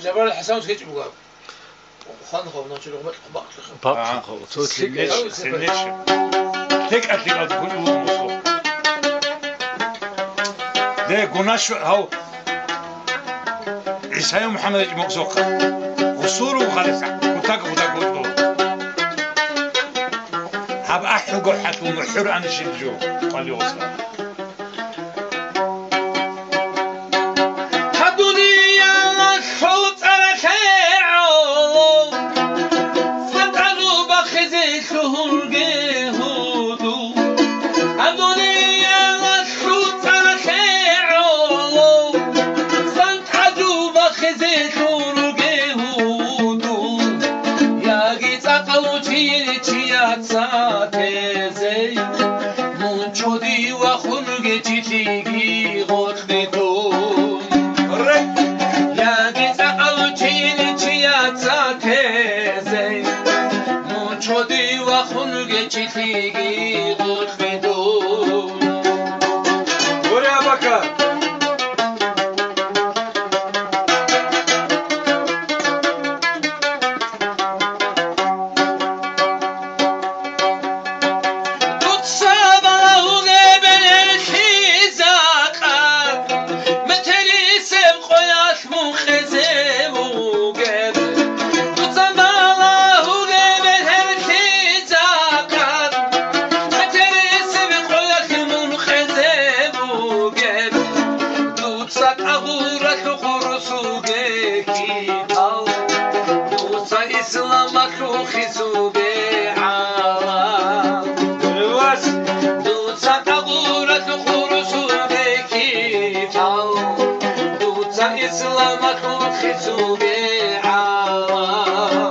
جبر الحسن وسكت بقى خان خونا شو لقمة خباق باب خو سنش تك أتلقى تقول مصو ده قناش هاو عيسى محمد مقصوق وصوره خالص وتاك وتاك هب أحرق حتى ومحر عن الشجو قال لي وصل إسلامك وخسوا بعالم